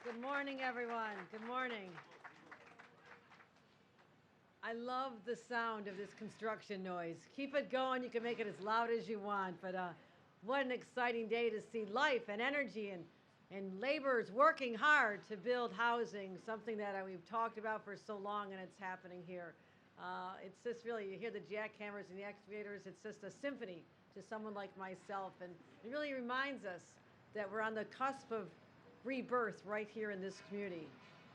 Good morning, everyone. Good morning. I love the sound of this construction noise. Keep it going. You can make it as loud as you want. But what an exciting day to see life and energy and laborers working hard to build housing, something that we've talked about for so long, and it's happening here. It's just really, you hear the jackhammers and the excavators. It's just a symphony to someone like myself. And it really reminds us that we're on the cusp of rebirth right here in this community.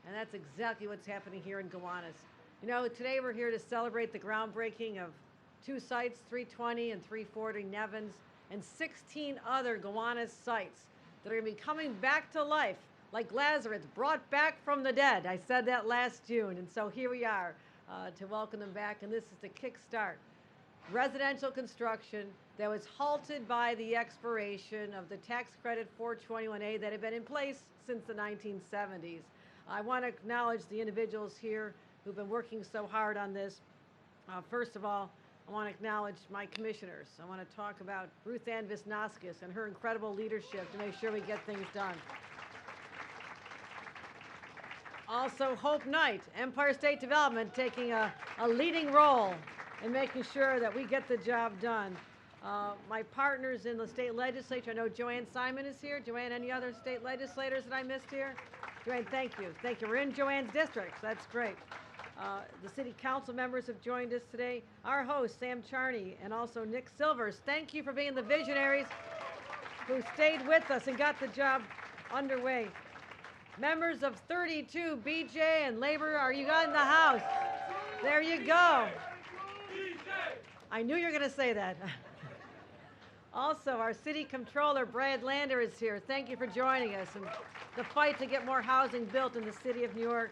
And that's exactly what's happening here in Gowanus. You know, today we're here to celebrate the groundbreaking of two sites, 320 and 340 Nevins, and 16 other Gowanus sites that are going to be coming back to life like Lazarus, brought back from the dead. I said that last June, and so here we are to welcome them back, and this is to kickstart residential construction that was halted by the expiration of the tax credit 421A that had been in place since the 1970s. I want to acknowledge the individuals here who've been working so hard on this. First of all, I want to acknowledge my commissioners. I want to talk about Ruth Ann Visnaskis and her incredible leadership to make sure we get things done. Also, Hope Knight, Empire State Development, taking a leading role in making sure that we get the job done. My partners in the state legislature, I know Joanne Simon is here. Joanne, any other state legislators that I missed here? Joanne, thank you. Thank you. We're in Joanne's district, so that's great. The city council members have joined us today. Our host, Sam Charney, and also Nick Silvers. Thank you for being the visionaries who stayed with us and got the job underway. Members of 32 BJ and Labor, are you in the house? There you go. I knew you were going to say that. Also, our city controller, Brad Lander, is here. Thank you for joining us in the fight to get more housing built in the city of New York.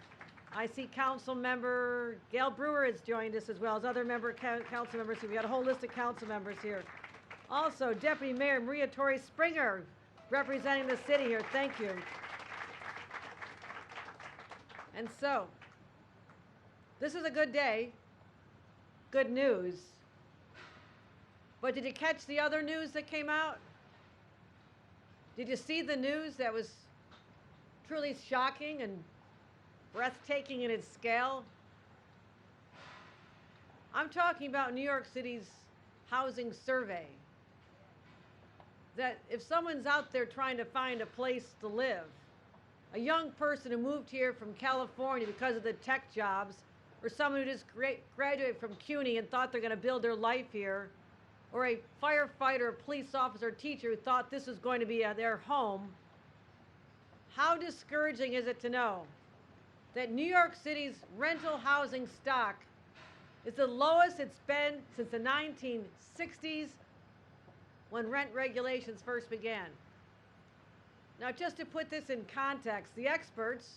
I see council member Gail Brewer has joined us, as well as other council members. We've got a whole list of council members here. Also, Deputy Mayor Maria Torrey Springer, representing the city here. Thank you. And so, this is a good day, good news. But did you catch the other news that came out? Did you see the news that was truly shocking and breathtaking in its scale? I'm talking about New York City's housing survey. That if someone's out there trying to find a place to live, a young person who moved here from California because of the tech jobs, or someone who just graduated from CUNY and thought they're going to build their life here, or a firefighter, police officer, teacher who thought this was going to be their home, how discouraging is it to know that New York City's rental housing stock is the lowest it's been since the 1960s when rent regulations first began? Now, just to put this in context, the experts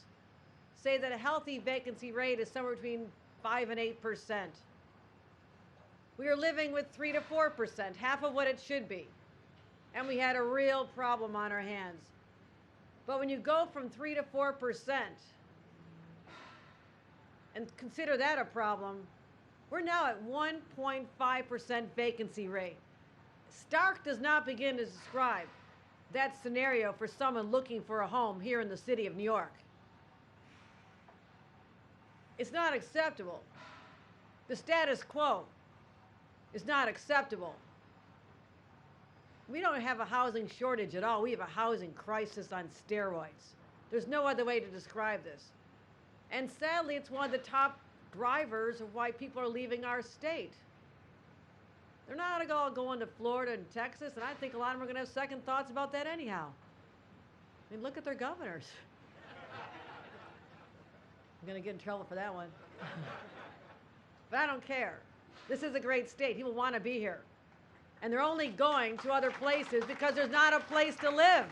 say that a healthy vacancy rate is somewhere between 5 and 8%. We are living with 3 to 4%, half of what it should be. And we had a real problem on our hands. But when you go from 3 to 4%, and consider that a problem, we're now at 1.5% vacancy rate. Stark does not begin to describe that scenario for someone looking for a home here in the city of New York. It's not acceptable. The status quo is not acceptable. We don't have a housing shortage at all. We have a housing crisis on steroids. There's no other way to describe this. And sadly, it's one of the top drivers of why people are leaving our state. They're not all going to Florida and Texas, and I think a lot of them are going to have second thoughts about that anyhow. I mean, look at their governors. I'm going to get in trouble for that one. But I don't care. This is a great state. People want to be here. And they're only going to other places because there's not a place to live.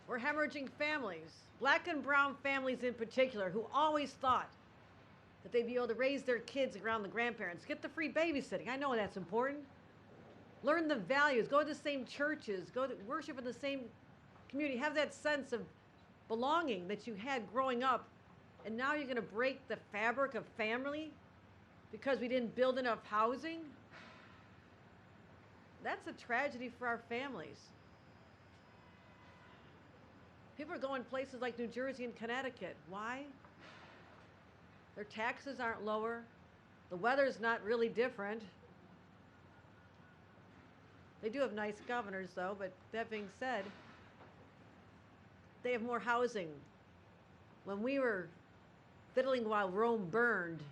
We're hemorrhaging families, black and brown families in particular, who always thought that they'd be able to raise their kids around the grandparents. Get the free babysitting. I know that's important. Learn the values. Go to the same churches. Go to worship in the same community. Have that sense of belonging that you had growing up. And now you're going to break the fabric of family because we didn't build enough housing? That's a tragedy for our families. People are going places like New Jersey and Connecticut. Why? Their taxes aren't lower. The weather's not really different. They do have nice governors, though, but that being said, they have more housing. When we were fiddling while Rome burned,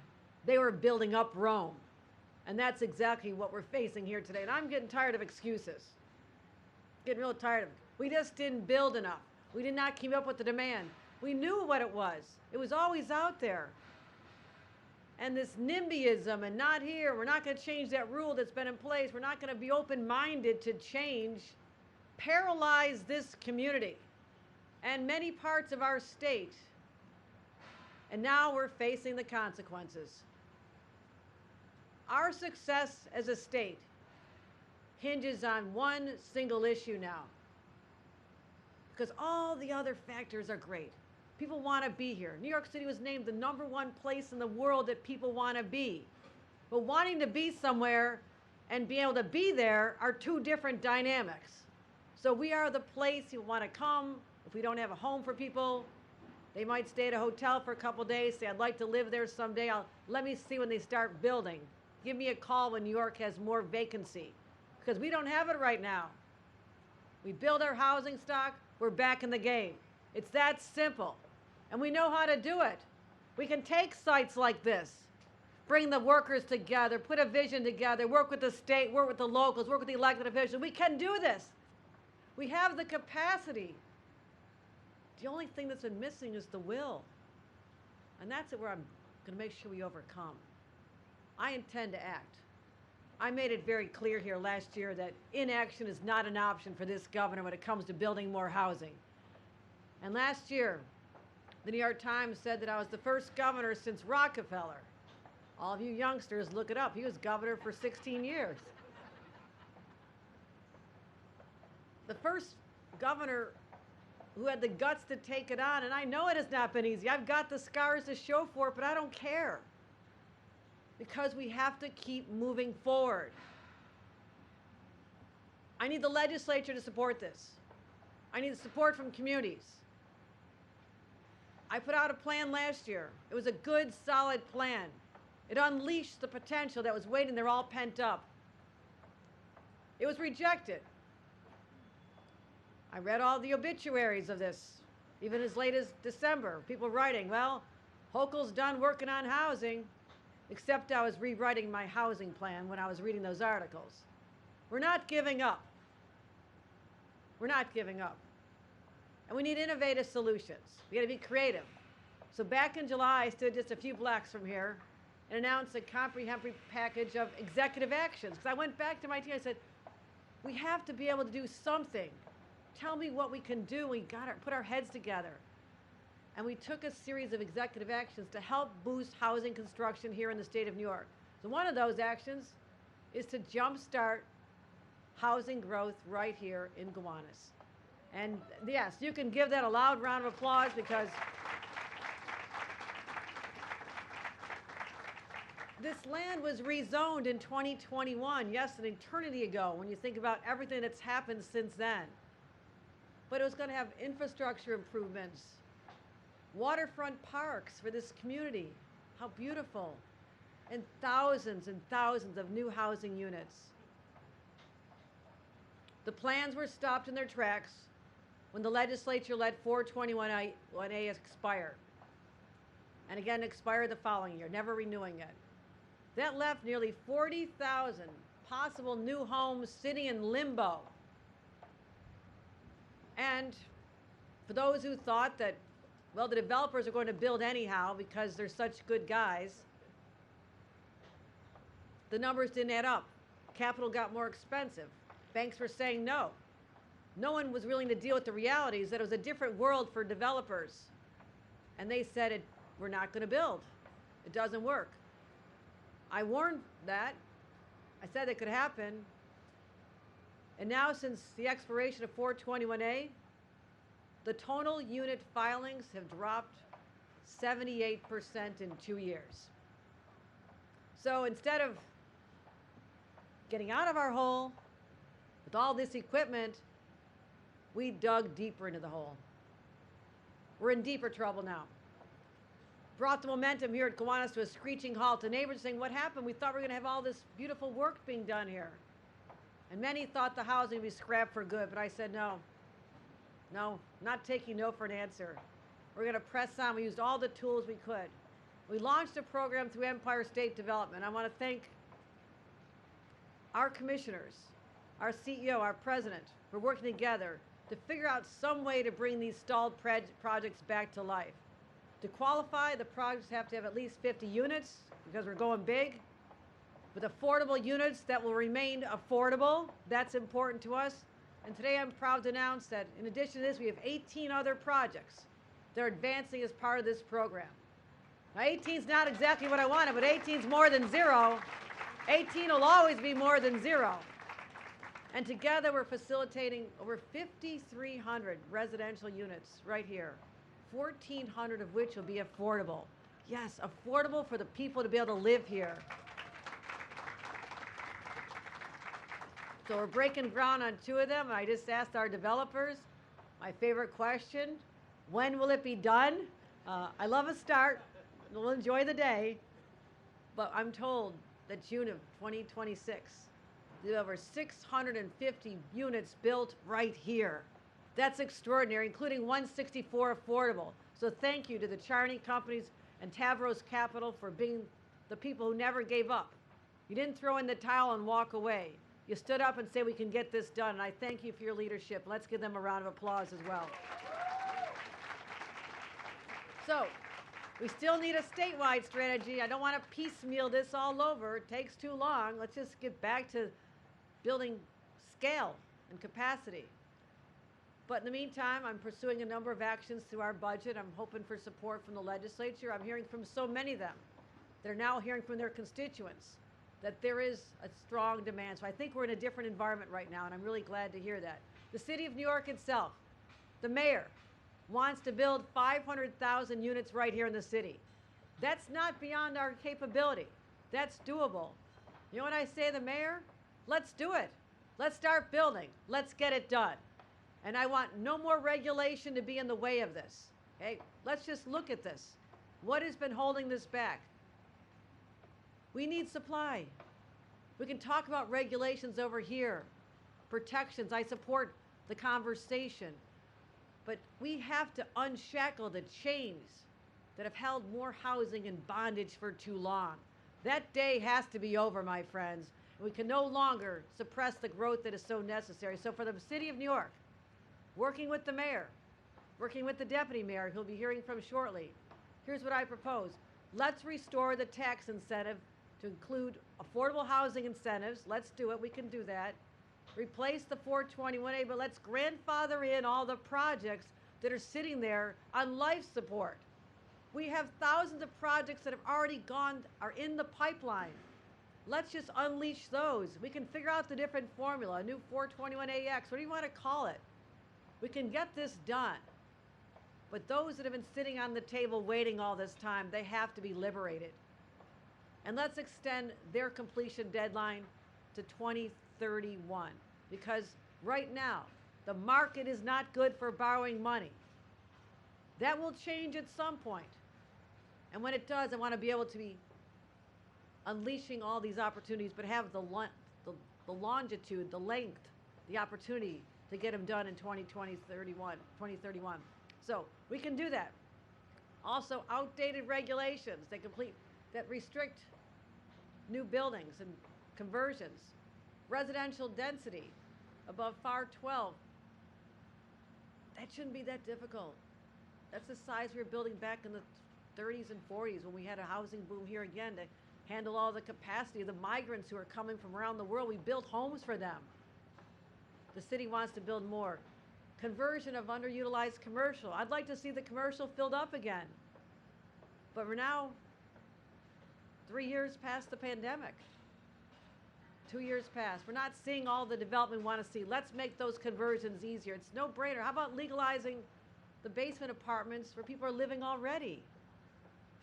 they were building up Rome. And that's exactly what we're facing here today. And I'm getting tired of excuses. Getting real tired of it. We just didn't build enough. We did not keep up with the demand. We knew what it was. It was always out there. And this NIMBYism and not here, we're not going to change that rule that's been in place. We're not going to be open-minded to change, paralyzed this community and many parts of our state. And now we're facing the consequences. Our success as a state hinges on one single issue now. Because all the other factors are great. People want to be here. New York City was named the #1 place in the world that people want to be. But wanting to be somewhere and being able to be there are two different dynamics. So we are the place you want to come. If we don't have a home for people, they might stay at a hotel for a couple days, say, I'd like to live there someday. Let me see when they start building. Give me a call when New York has more vacancy. Because we don't have it right now. We build our housing stock, we're back in the game. It's that simple. And we know how to do it. We can take sites like this, bring the workers together, put a vision together, work with the state, work with the locals, work with the elected officials. We can do this. We have the capacity. The only thing that's been missing is the will. And that's where I'm going to make sure we overcome. I intend to act. I made it very clear here last year that inaction is not an option for this governor when it comes to building more housing. And last year, the New York Times said that I was the first governor since Rockefeller. All of you youngsters, look it up. He was governor for 16 years. The first governor who had the guts to take it on, and I know it has not been easy. I've got the scars to show for it, but I don't care. Because we have to keep moving forward. I need the legislature to support this. I need the support from communities. I put out a plan last year. It was a good, solid plan. It unleashed the potential that was waiting there all pent up. It was rejected. I read all the obituaries of this, even as late as December. People writing, well, Hochul's done working on housing, except I was rewriting my housing plan when I was reading those articles. We're not giving up. We're not giving up. And we need innovative solutions. We gotta be creative. So back in July, I stood just a few blocks from here and announced a comprehensive package of executive actions. Because I went back to my team, I said, we have to be able to do something. Tell me what we can do. We gotta put our heads together. And we took a series of executive actions to help boost housing construction here in the state of New York. So one of those actions is to jumpstart housing growth right here in Gowanus. And yes, you can give that a loud round of applause because this land was rezoned in 2021, yes, an eternity ago, when you think about everything that's happened since then. But it was going to have infrastructure improvements, waterfront parks for this community. How beautiful. And thousands of new housing units. The plans were stopped in their tracks when the legislature let 421A expire. And again, expire the following year, never renewing it. That left nearly 40,000 possible new homes sitting in limbo. And for those who thought that, well, the developers are going to build anyhow because they're such good guys, the numbers didn't add up. Capital got more expensive. Banks were saying no. No one was willing to deal with the realities that it was a different world for developers. And they said, we're not going to build. It doesn't work. I warned that. I said it could happen. And now, since the expiration of 421A, the total unit filings have dropped 78% in 2 years. So instead of getting out of our hole with all this equipment, we dug deeper into the hole. we're in deeper trouble now. Brought the momentum here at Gowanus to a screeching halt. The neighbors saying, what happened? We thought we were going to have all this beautiful work being done here. And many thought the housing would be scrapped for good, but I said no. No, not taking no for an answer. We're going to press on. We used all the tools we could. We launched a program through Empire State Development. I want to thank our commissioners, our CEO, our president, for working together to figure out some way to bring these stalled projects back to life. To qualify, the projects have to have at least 50 units because we're going big. With affordable units that will remain affordable, that's important to us. And today I'm proud to announce that in addition to this, we have 18 other projects that are advancing as part of this program. Now 18 is not exactly what I wanted, but 18 is more than zero. 18 will always be more than zero. And together we're facilitating over 5,300 residential units right here, 1,400 of which will be affordable. Yes, affordable for the people to be able to live here. So we're breaking ground on 2 of them. I just asked our developers, my favorite question, when will it be done? I love a start. We'll enjoy the day. But I'm told that June of 2026, there's over 650 units built right here. That's extraordinary, including 164 affordable. So thank you to the Charney companies and Tavros Capital for being the people who never gave up. You didn't throw in the towel and walk away. You stood up and said we can get this done, and I thank you for your leadership. Let's give them a round of applause as well. So, we still need a statewide strategy. I don't want to piecemeal this all over. It takes too long. Let's just get back to building scale and capacity. But in the meantime, I'm pursuing a number of actions through our budget. I'm hoping for support from the legislature. I'm hearing from so many of them. They're now hearing from their constituents that there is a strong demand. So I think we're in a different environment right now, and I'm really glad to hear that. The city of New York itself, the mayor, wants to build 500,000 units right here in the city. That's not beyond our capability. That's doable. You know what I say to the mayor? Let's do it. Let's start building. Let's get it done. And I want no more regulation to be in the way of this. Okay? Let's just look at this. What has been holding this back? We need supply. We can talk about regulations over here, protections. I support the conversation. But we have to unshackle the chains that have held more housing in bondage for too long. That day has to be over, my friends. We can no longer suppress the growth that is so necessary. So for the city of New York, working with the mayor, working with the deputy mayor, who will be hearing from shortly, here's what I propose. Let's restore the tax incentive to include affordable housing incentives. Let's do it. We can do that. Replace the 421A, but let's grandfather in all the projects that are sitting there on life support. We have thousands of projects that have already are in the pipeline. Let's just unleash those. We can figure out the different formula, a new 421AX, what do you want to call it? We can get this done. But those that have been sitting on the table waiting all this time, they have to be liberated. And let's extend their completion deadline to 2031. Because right now, the market is not good for borrowing money. That will change at some point. And when it does, I want to be able to be unleashing all these opportunities, but have the longitude, the length, the opportunity to get them done in 2031. So we can do that. Also, outdated regulations that restrict new buildings and conversions. Residential density above FAR 12. That shouldn't be that difficult. That's the size we were building back in the 30s and 40s when we had a housing boom here again to handle all the capacity of the migrants who are coming from around the world. We built homes for them. The city wants to build more. Conversion of underutilized commercial. I'd like to see the commercial filled up again. But we're now 3 years past the pandemic. 2 years past. We're not seeing all the development we want to see. Let's make those conversions easier. It's no brainer. How about legalizing the basement apartments where people are living already?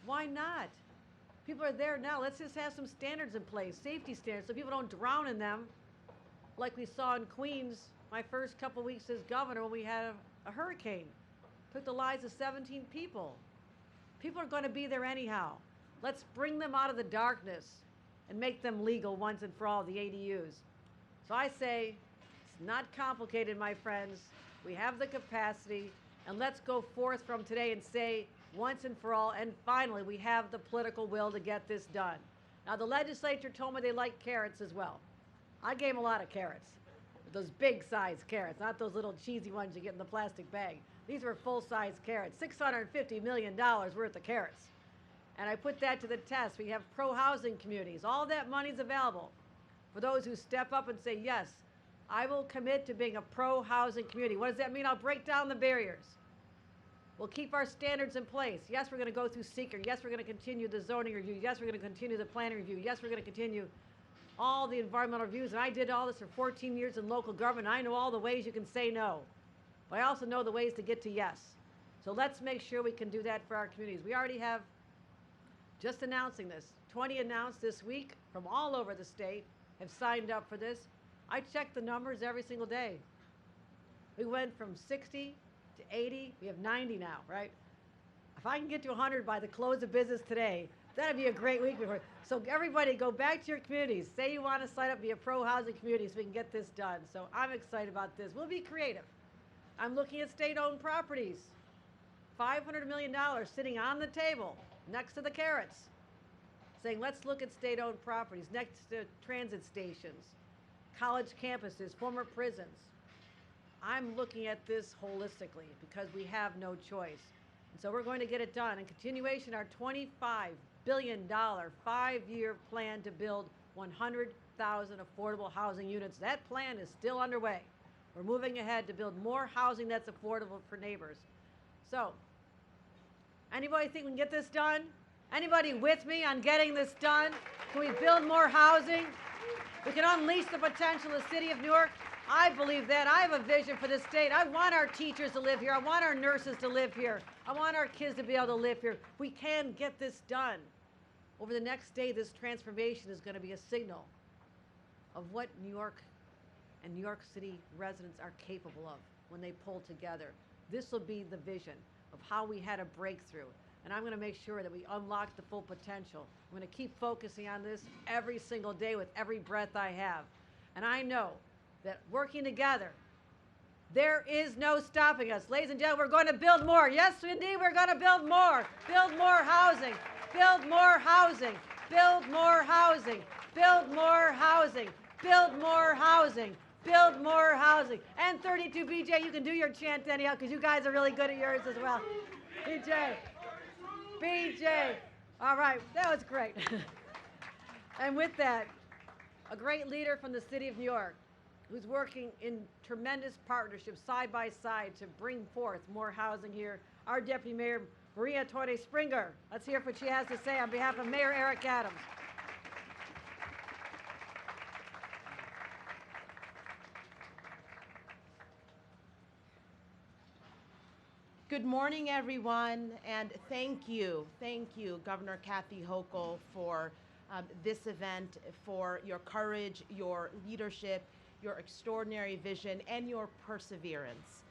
Why not? People are there now. Let's just have some standards in place, safety standards, so people don't drown in them like we saw in Queens my first couple weeks as governor when we had a hurricane. took the lives of 17 people. People are going to be there anyhow. Let's bring them out of the darkness and make them legal once and for all, the ADUs. So I say, it's not complicated, my friends. We have the capacity, and let's go forth from today and say, once and for all, and finally, we have the political will to get this done. Now, the legislature told me they like carrots as well. I gave them a lot of carrots. Those big-size carrots, not those little cheesy ones you get in the plastic bag. These were full-size carrots, $650 million worth of carrots. And I put that to the test. We have pro-housing communities. All that money's available for those who step up and say, yes, I will commit to being a pro-housing community. What does that mean? I'll break down the barriers. We'll keep our standards in place. Yes, we're going to go through seeker. Yes, we're going to continue the zoning review. Yes, we're going to continue the planning review. Yes, we're going to continue all the environmental reviews. And I did all this for 14 years in local government. I know all the ways you can say no. But I also know the ways to get to yes. So let's make sure we can do that for our communities. We already have, just announcing this, 20 announced this week from all over the state have signed up for this. I check the numbers every single day. We went from 60 to 80. We have 90 now, right? If I can get to 100 by the close of business today, that'd be a great week before. So everybody go back to your communities. Say you want to sign up, be a pro-housing community so we can get this done. So I'm excited about this. We'll be creative. I'm looking at state-owned properties. $500 million sitting on the table next to the carrots, saying let's look at state-owned properties next to transit stations, college campuses, former prisons. I'm looking at this holistically because we have no choice. And so we're going to get it done. In continuation, our $25 billion 5-year plan to build 100,000 affordable housing units. That plan is still underway. We're moving ahead to build more housing that's affordable for neighbors. So, anybody think we can get this done? Anybody with me on getting this done? Can we build more housing? We can unleash the potential of the city of New York. I believe that. I have a vision for this state. I want our teachers to live here. I want our nurses to live here. I want our kids to be able to live here. We can get this done. Over the next day, this transformation is going to be a signal of what New York and New York City residents are capable of when they pull together. This will be the vision of how we had a breakthrough. And I'm going to make sure that we unlock the full potential. I'm going to keep focusing on this every single day with every breath I have. And I know that working together, there is no stopping us. Ladies and gentlemen, we're going to build more. Yes, indeed, we're going to build more. Build more housing. Build more housing. Build more housing. Build more housing. Build more housing. Build more housing. And 32 BJ, you can do your chant anyhow because you guys are really good at yours as well. BJ. All right, that was great. And with that, a great leader from the city of New York who's working in tremendous partnership side by side to bring forth more housing here, our Deputy Mayor, Maria Torres Springer. Let's hear what she has to say on behalf of Mayor Eric Adams. Good morning, everyone, and thank you, Governor Kathy Hochul, for this event, for your courage, your leadership, your extraordinary vision, and your perseverance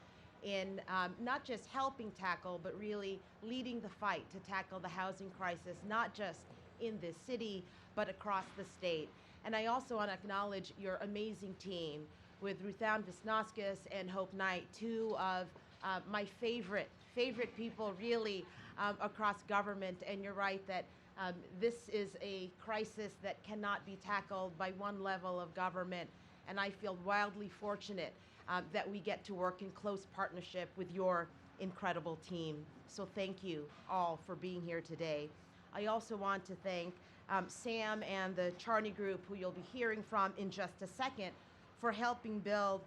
in not just helping tackle, but really leading the fight to tackle the housing crisis, not just in this city, but across the state. And I also want to acknowledge your amazing team with Ruthann Visnauskas and Hope Knight, two of my favorite people really across government. And you're right that this is a crisis that cannot be tackled by one level of government. And I feel wildly fortunate that we get to work in close partnership with your incredible team. So thank you all for being here today. I also want to thank Sam and the Charney group, who you'll be hearing from in just a second, for helping build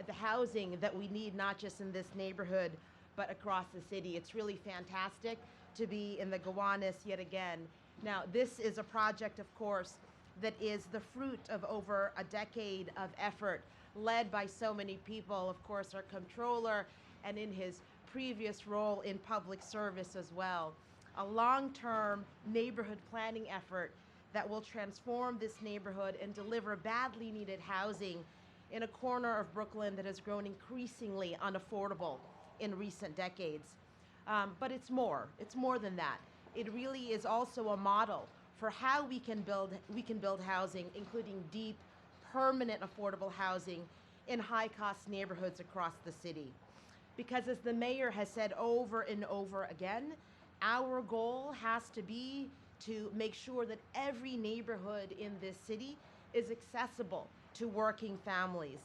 the housing that we need, not just in this neighborhood, but across the city. It's really fantastic to be in the Gowanus yet again. Now, this is a project, of course, that is the fruit of over a decade of effort led by so many people, of course, our comptroller, and in his previous role in public service as well. A long-term neighborhood planning effort that will transform this neighborhood and deliver badly needed housing in a corner of Brooklyn that has grown increasingly unaffordable in recent decades. But it's more than that. It really is also a model for how we can build housing, including deep, permanent affordable housing in high-cost neighborhoods across the city. Because as the mayor has said over and over again, our goal has to be to make sure that every neighborhood in this city is accessible to working families.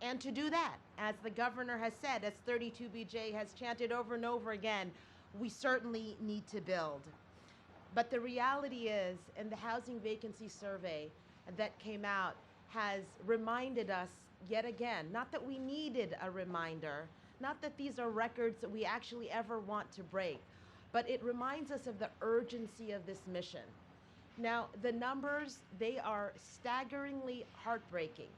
And to do that, as the governor has said, as 32BJ has chanted over and over again, we certainly need to build. But the reality is, and the housing vacancy survey that came out has reminded us yet again, not that we needed a reminder, not that these are records that we actually ever want to break, but it reminds us of the urgency of this mission. Now, the numbers, they are staggeringly heartbreaking.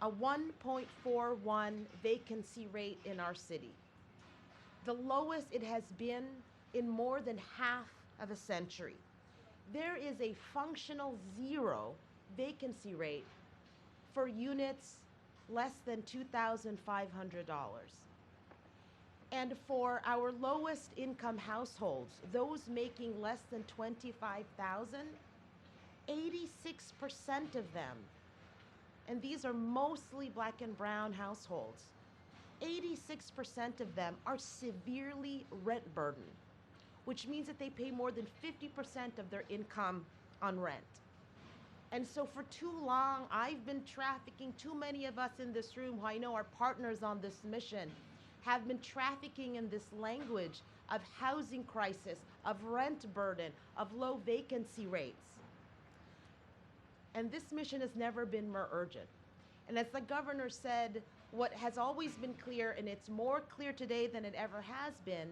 A 1.41 vacancy rate in our city, the lowest it has been in more than half of a century. There is a functional 0 vacancy rate for units less than $2,500. And for our lowest income households, those making less than $25,000, 86% of them, and these are mostly Black and brown households, 86% of them are severely rent burdened, which means that they pay more than 50% of their income on rent. And so for too long, I've been trafficking, too many of us in this room who I know are partners on this mission, have been trafficking in this language of housing crisis, of rent burden, of low vacancy rates. And this mission has never been more urgent. And as the governor said, what has always been clear, and it's more clear today than it ever has been,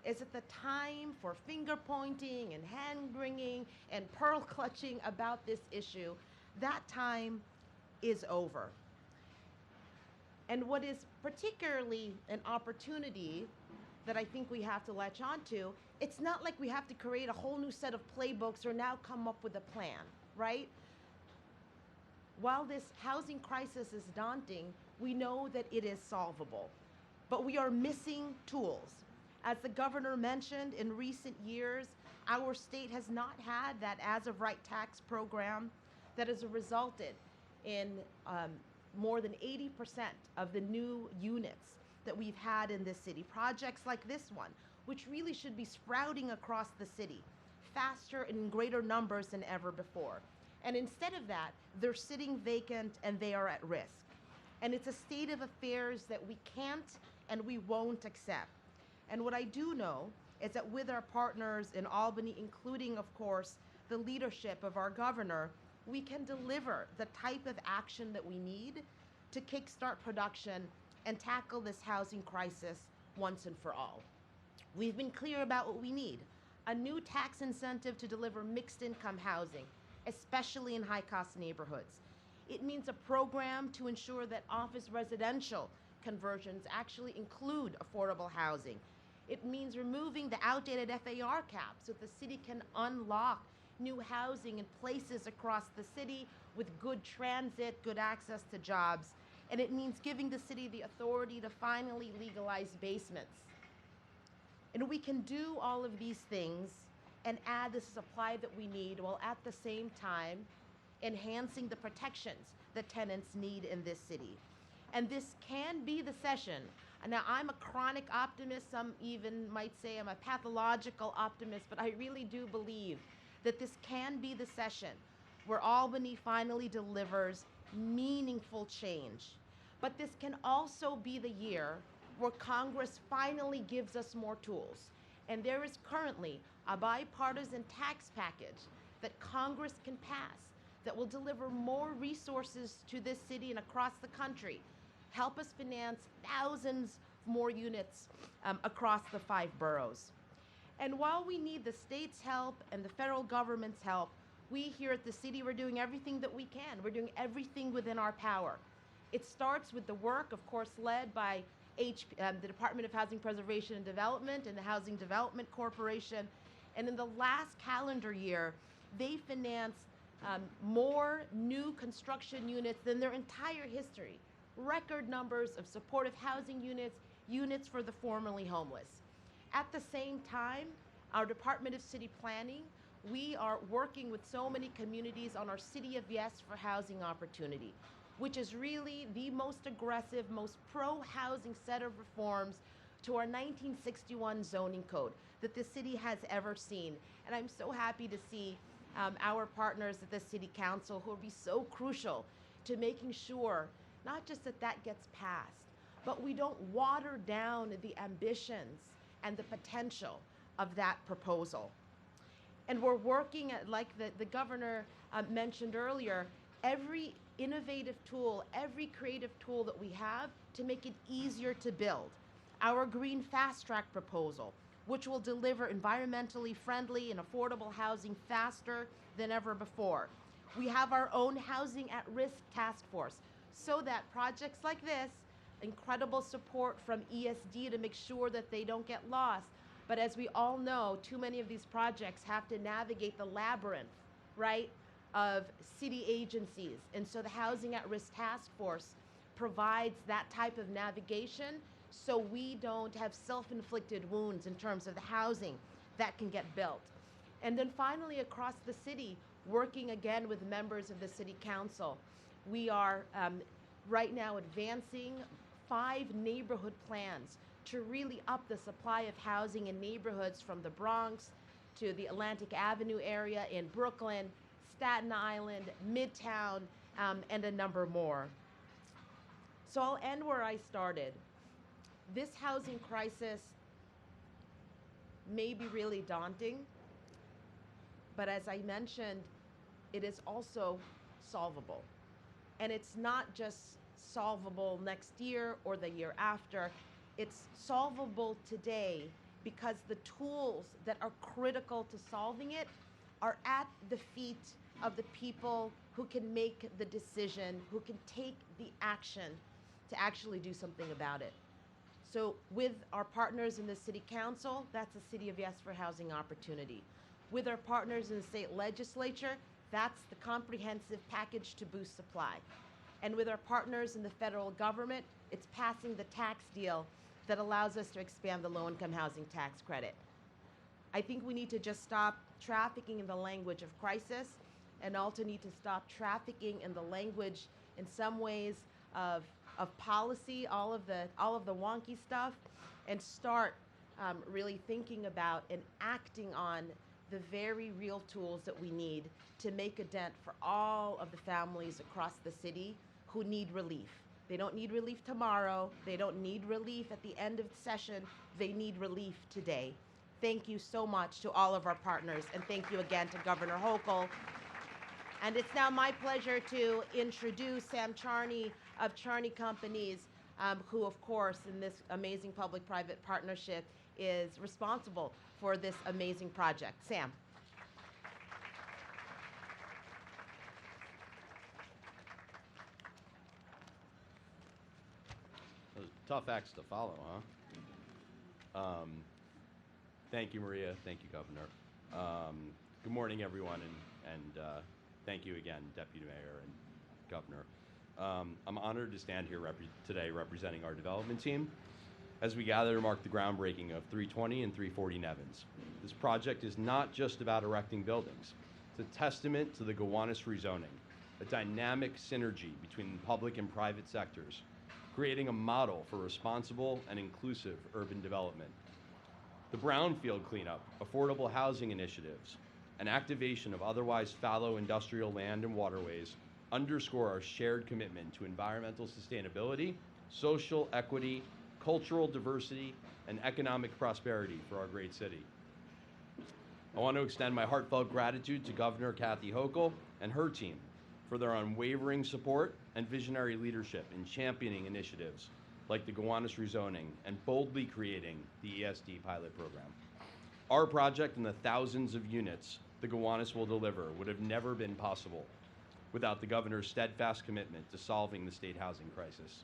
is that the time for finger pointing and hand wringing and pearl clutching about this issue, that time is over. And what is particularly an opportunity that I think we have to latch onto, it's not like we have to create a whole new set of playbooks or now come up with a plan, right? While this housing crisis is daunting, we know that it is solvable, but we are missing tools. As the governor mentioned, in recent years, our state has not had that as-of-right tax program that has resulted in more than 80% of the new units that we've had in this city. Projects like this one, which really should be sprouting across the city faster and in greater numbers than ever before. And instead of that, they're sitting vacant and they are at risk. And it's a state of affairs that we can't and we won't accept. And what I do know is that with our partners in Albany, including, of course, the leadership of our governor, we can deliver the type of action that we need to kickstart production and tackle this housing crisis once and for all. We've been clear about what we need: a new tax incentive to deliver mixed income housing, especially in high-cost neighborhoods. It means a program to ensure that office residential conversions actually include affordable housing. It means removing the outdated FAR cap so the city can unlock new housing in places across the city with good transit, good access to jobs. And it means giving the city the authority to finally legalize basements. And we can do all of these things and add the supply that we need while at the same time enhancing the protections that tenants need in this city. And this can be the session. Now, I'm a chronic optimist. Some even might say I'm a pathological optimist, but I really do believe that this can be the session where Albany finally delivers meaningful change. But this can also be the year where Congress finally gives us more tools. And there is currently a bipartisan tax package that Congress can pass that will deliver more resources to this city and across the country, help us finance thousands more units across the 5 boroughs. And while we need the state's help and the federal government's help, we here at the city, we're doing everything that we can. We're doing everything within our power. It starts with the work, of course, led by the Department of Housing Preservation and Development and the Housing Development Corporation. And in the last calendar year, they financed more new construction units than their entire history. Record numbers of supportive housing units, units for the formerly homeless. At the same time, our Department of City Planning, we are working with so many communities on our City of Yes for Housing Opportunity, which is really the most aggressive, most pro-housing set of reforms to our 1961 zoning code that the city has ever seen. And I'm so happy to see our partners at the City Council who will be so crucial to making sure not just that that gets passed, but we don't water down the ambitions and the potential of that proposal. And we're working at, like the governor mentioned earlier, every innovative tool, every creative tool that we have to make it easier to build. Our Green Fast Track proposal, which will deliver environmentally friendly and affordable housing faster than ever before. We have our own Housing at Risk Task Force, so that projects like this, incredible support from ESD to make sure that they don't get lost. But as we all know, too many of these projects have to navigate the labyrinth, right, of city agencies. And so the Housing at Risk Task Force provides that type of navigation so we don't have self-inflicted wounds in terms of the housing that can get built. And then finally, across the city, working again with members of the City Council, we are right now advancing 5 neighborhood plans to really up the supply of housing in neighborhoods from the Bronx to the Atlantic Avenue area in Brooklyn, Staten Island, Midtown, and a number more. So I'll end where I started. This housing crisis may be really daunting, but as I mentioned, it is also solvable. And it's not just solvable next year or the year after. It's solvable today because the tools that are critical to solving it are at the feet of the people who can make the decision, who can take the action to actually do something about it. So with our partners in the City Council, that's the City of Yes for Housing Opportunity. With our partners in the state legislature, that's the comprehensive package to boost supply. And with our partners in the federal government, it's passing the tax deal that allows us to expand the low-income housing tax credit. I think we need to just stop trafficking in the language of crisis and also need to stop trafficking in the language, in some ways, of policy, all of the wonky stuff, and start really thinking about and acting on the very real tools that we need to make a dent for all of the families across the city who need relief. They don't need relief tomorrow. They don't need relief at the end of the session. They need relief today. Thank you so much to all of our partners, and thank you again to Governor Hochul. And it's now my pleasure to introduce Sam Charney of Charney Companies, who, of course, in this amazing public-private partnership is responsible for this amazing project. Sam. Those tough acts to follow, huh? Thank you, Maria. Thank you, Governor. Good morning, everyone, and thank you again, Deputy Mayor and Governor. I'm honored to stand here today representing our development team as we gather to mark the groundbreaking of 320 and 340 Nevins. This project is not just about erecting buildings. It's a testament to the Gowanus rezoning, a dynamic synergy between the public and private sectors, creating a model for responsible and inclusive urban development. The brownfield cleanup, affordable housing initiatives, and activation of otherwise fallow industrial land and waterways underscore our shared commitment to environmental sustainability, social equity, cultural diversity, and economic prosperity for our great city. I want to extend my heartfelt gratitude to Governor Kathy Hochul and her team for their unwavering support and visionary leadership in championing initiatives like the Gowanus rezoning and boldly creating the ESD pilot program. Our project and the thousands of units the Gowanus will deliver would have never been possible without the governor's steadfast commitment to solving the state housing crisis.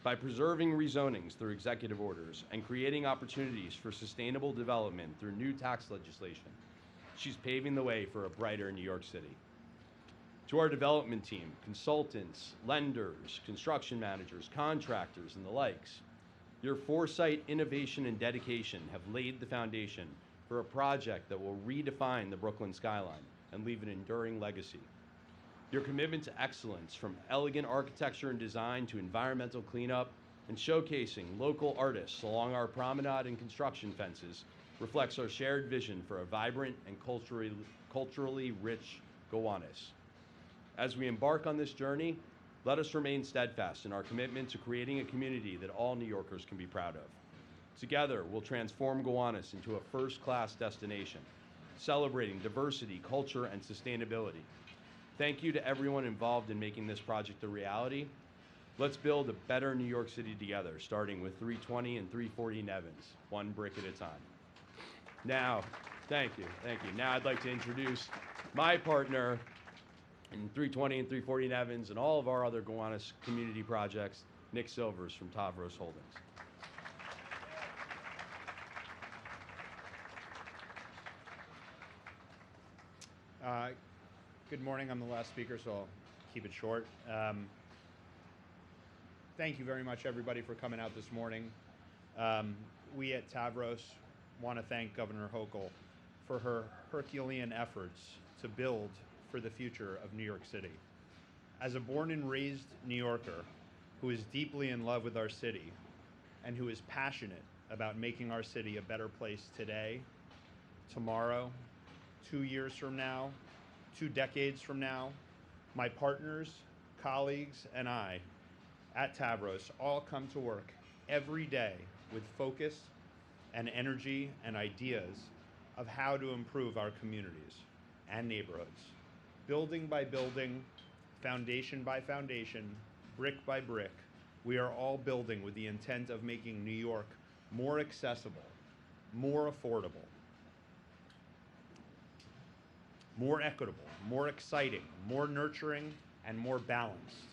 By preserving rezonings through executive orders and creating opportunities for sustainable development through new tax legislation, she's paving the way for a brighter New York City. To our development team, consultants, lenders, construction managers, contractors, and the likes, Your foresight, innovation, and dedication have laid the foundation for a project that will redefine the Brooklyn skyline and leave an enduring legacy. Your commitment to excellence, from elegant architecture and design to environmental cleanup and showcasing local artists along our promenade and construction fences, reflects our shared vision for a vibrant and culturally rich Gowanus. As we embark on this journey, let us remain steadfast in our commitment to creating a community that all New Yorkers can be proud of. Together, we'll transform Gowanus into a first-class destination, celebrating diversity, culture, and sustainability. Thank you to everyone involved in making this project a reality. Let's build a better New York City together, starting with 320 and 340 Nevins, one brick at a time. Now, thank you. Now I'd like to introduce my partner in 320 and 340 Nevins and all of our other Gowanus community projects, Nick Silvers from Tavros Holdings. Good morning. I'm the last speaker, so I'll keep it short. Thank you very much, everybody, for coming out this morning. We at Tavros want to thank Governor Hochul for her Herculean efforts to build for the future of New York City. As a born and raised New Yorker who is deeply in love with our city and who is passionate about making our city a better place today, tomorrow, 2 years from now, 2 decades from now, my partners, colleagues, and I at Tavros all come to work every day with focus and energy and ideas of how to improve our communities and neighborhoods. Building by building, foundation by foundation, brick by brick, we are all building with the intent of making New York more accessible, more affordable, more equitable, more exciting, more nurturing, and more balanced.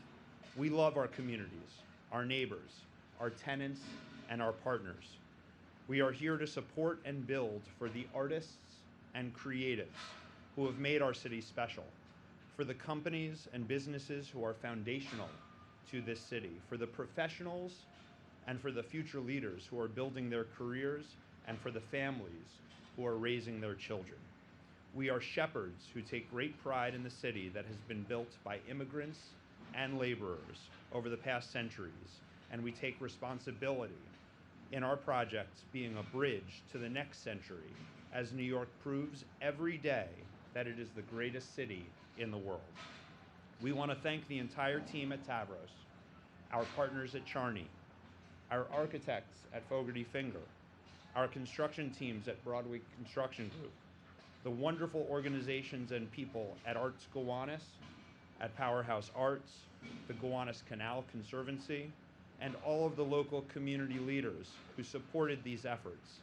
We love our communities, our neighbors, our tenants, and our partners. We are here to support and build for the artists and creatives who have made our city special, for the companies and businesses who are foundational to this city, for the professionals and for the future leaders who are building their careers, and for the families who are raising their children. We are shepherds who take great pride in the city that has been built by immigrants and laborers over the past centuries, and we take responsibility in our projects being a bridge to the next century, as New York proves every day that it is the greatest city in the world. We want to thank the entire team at Tavros, our partners at Charney, our architects at Fogarty Finger, our construction teams at Broadway Construction Group, the wonderful organizations and people at Arts Gowanus, at Powerhouse Arts, the Gowanus Canal Conservancy, and all of the local community leaders who supported these efforts.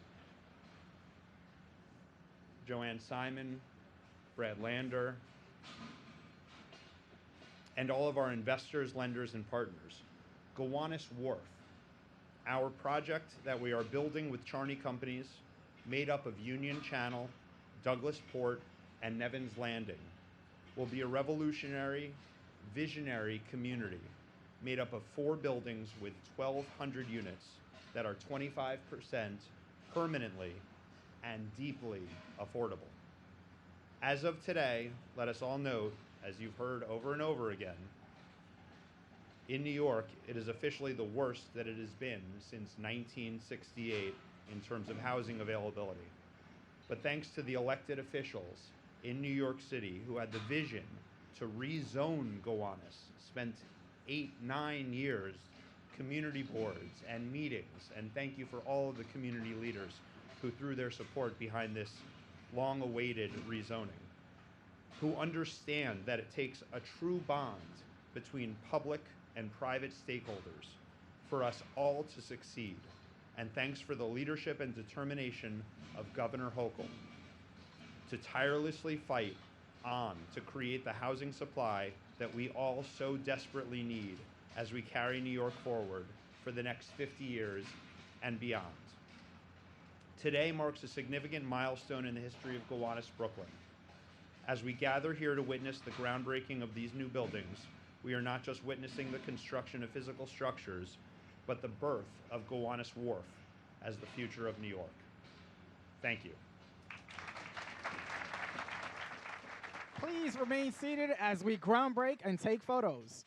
Joanne Simon, Brad Lander, and all of our investors, lenders, and partners. Gowanus Wharf, our project that we are building with Charney companies, made up of Union Channel, Douglas Port, and Nevins Landing, will be a revolutionary, visionary community made up of 4 buildings with 1,200 units that are 25% permanently and deeply affordable. As of today, let us all note, as you've heard over and over again, in New York, it is officially the worst that it has been since 1968 in terms of housing availability. But thanks to the elected officials in New York City who had the vision to rezone Gowanus, spent 8-9 years, community boards and meetings, and thank you for all of the community leaders who threw their support behind this long-awaited rezoning, who understand that it takes a true bond between public and private stakeholders for us all to succeed. And thanks for the leadership and determination of Governor Hochul to tirelessly fight on to create the housing supply that we all so desperately need as we carry New York forward for the next 50 years and beyond. Today marks a significant milestone in the history of Gowanus, Brooklyn. As we gather here to witness the groundbreaking of these new buildings, we are not just witnessing the construction of physical structures, but the birth of Gowanus Wharf as the future of New York. Thank you. Please remain seated as we groundbreak and take photos.